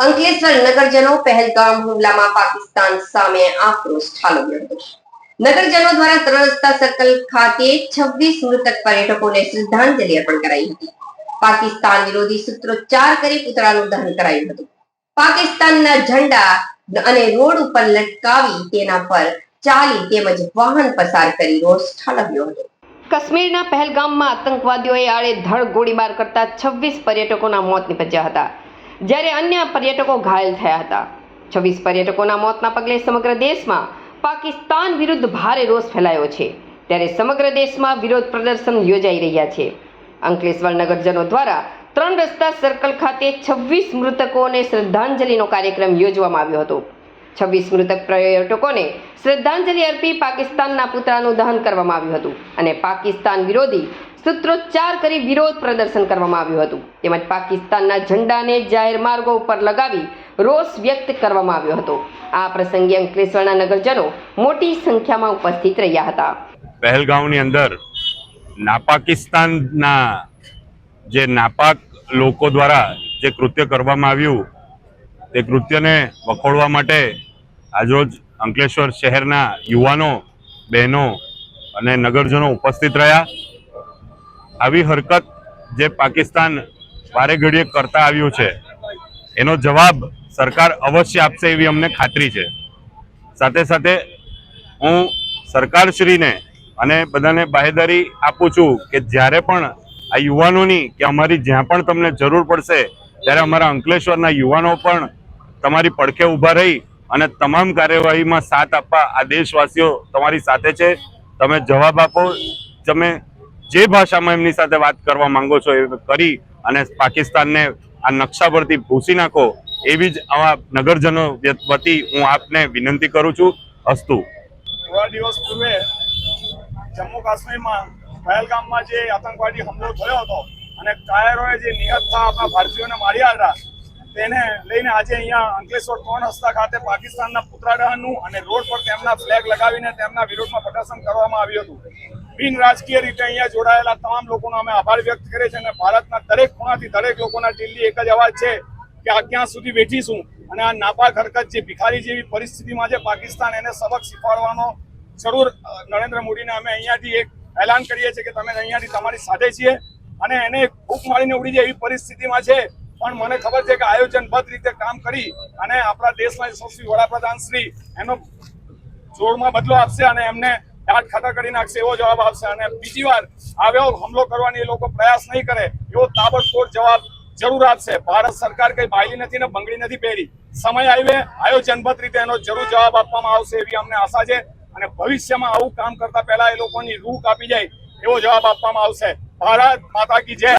અંકલેશ્વર નગરજનો પહેલગામ હુમલામાં પાકિસ્તાન સામે આક્રોશ ઠાલવ્યો હતો। નગરજનો દ્વારા 3 રસ્તા સર્કલ ખાતે 26 મૃતક પર્યટકોને શ્રદ્ધાંજલિ અર્પણ કરાઈ હતી। પાકિસ્તાન વિરોધી સૂત્રોચ્ચાર કરી પુતળાનું દહન કરાયું હતું। પાકિસ્તાનના ઝંડા અને રોડ ઉપર લટકાવી તેના પર ચાલી તેમજ વાહન પસાર કરી રોષ ઠાલવ્યો હતો। કાશ્મીરના પહેલગામમાં આતંકવાદીઓએ આડેધડ ગોળીબાર કરતા 26 પર્યટકોના મોત નિપજ્યા હતા, જ્યારે અન્ય પર્યટકો ઘાયલ થયા હતા। 26 પર્યટકોના મોતના પગલે સમગ્ર દેશમાં પાકિસ્તાન વિરુદ્ધ ભારે રોષ ફેલાયો છે, ત્યારે સમગ્ર દેશમાં વિરોધ પ્રદર્શન યોજાઈ રહ્યા છે। અંકલેશ્વર નગરજનો દ્વારા 3 રસ્તા સર્કલ ખાતે 26 મૃતકોને શ્રદ્ધાંજલિનો કાર્યક્રમ યોજવામાં આવ્યો હતો। 26 મૃતક પર્યટકોને શ્રદ્ધાંજલિ અર્પી પાકિસ્તાનના પુતળાનું દહન કરવામાં આવ્યું હતું અને પાકિસ્તાન વિરોધી સૂત્રોચ્ચાર કરી વિરોધ પ્રદર્શન કરવામાં આવ્યું હતું, તેમજ પાકિસ્તાનના ઝંડાને જાહેર માર્ગો ઉપર લગાવી રોષ વ્યક્ત કરવામાં આવ્યો હતો। આ પ્રસંગે અંકલેશ્વરના નગરજનો મોટી સંખ્યામાં ઉપસ્થિત રહ્યા હતા। પહેલગામની અંદર પાકિસ્તાનના જે નાપાક લોકો દ્વારા જે કૃત્ય કરવામાં આવ્યું તે કૃત્યને વખોડવા માટે આજરોજ અંકલેશ્વર શહેરના યુવાનો, બહેનો અને નગરજનો ઉપસ્થિત રહ્યા। આવી હરકત જે પાકિસ્તાન વારે ઘડીએ કરતા આવ્યું છે એનો જવાબ સરકાર અવશ્ય આપશે એવી અમને ખાતરી છે। સાથે સાથે હું સરકારશ્રીને અને બધાને બાહેધરી આપું છું કે જ્યારે પણ આ યુવાનોની કે અમારી જ્યાં પણ તમને જરૂર પડશે ત્યારે અમારા અંકલેશ્વરના યુવાનો પણ તમારી પડખે ઊભા રહી અને તમામ કાર્યવાહીમાં સાથ આપવા આ દેશવાસીઓ તમારી સાથે છે। તમે જવાબ આપો, તમે જે ભાષામાં એમની સાથે વાત કરવા માંગો છો એ કરી અને પાકિસ્તાનને આ નકશા પરથી ભૂંસી નાખો એવી જ આવા નગરજનો વતી હું આપને વિનંતી કરું છું। અસ્તુ। થોડા દિવસ પૂર્વે જમ્મુ કાશ્મીરમાં પહેલગામમાં જે આતંકવાદી હુમલો થયો હતો અને કાયરોએ જે નિહત થયા આપણા ભારતીયોને માર્યા હતા તેને લઈને આજે અહીંયા અંકલેશ્વર 3 રસ્તા ખાતે પાકિસ્તાનના પુતળા દહનનું અને રોડ પર તેમના ફ્લેગ લગાવીને તેમના વિરોધમાં પ્રદર્શન કરવામાં આવ્યું હતું। બિન રાજકીય રીતે અહીંયા જોડાયેલા તમામ લોકોનો અમે આભાર વ્યક્ત કરીએ છીએ અને ભારતના દરેક ખૂણાથી દરેક લોકોના દિલની એક જ અવાજ છે કે આ ક્યાં સુધી બેઠીશું અને આ નાપાક હરકત જે ભિખારી જેવી પરિસ્થિતિમાં છે પાકિસ્તાન એને સબક શીખવાડવાનો જરૂર નરેન્દ્ર મોદીને અમે અહીંયાથી એક એલાન કરીએ છીએ કે તમે અહીંયાથી તમારી સાથે છીએ અને એને ફૂંક મારીને ઉડી જાય એવી પરિસ્થિતિમાં છે, પણ મને ખબર છે કે આયોજનબદ્ધ રીતે કામ કરી અને આપણા દેશના યશસ્વી વડાપ્રધાન શ્રી એનો જોરમાં બદલો આપશે અને એમને દાંત ખાતા કરી નાખશે એવો જવાબ આપશે અને બીજી વાર આવ્યો હુમલો કરવાની એ લોકો પ્રયાસ નહીં કરે એવો તાબડતોડ જવાબ જરૂર આપશે। ભારત સરકાર કઈ બાયલી નથી ને બંગડી નથી પહેરી, સમય આવે આયોજનબદ્ધ રીતે એનો જરૂર જવાબ આપવામાં આવશે એવી અમને આશા છે અને ભવિષ્યમાં આવું કામ કરતા પહેલા એ લોકોની રૂહ કાપી જાય એવો જવાબ આપવામાં આવશે। ભારત માતા કી જય।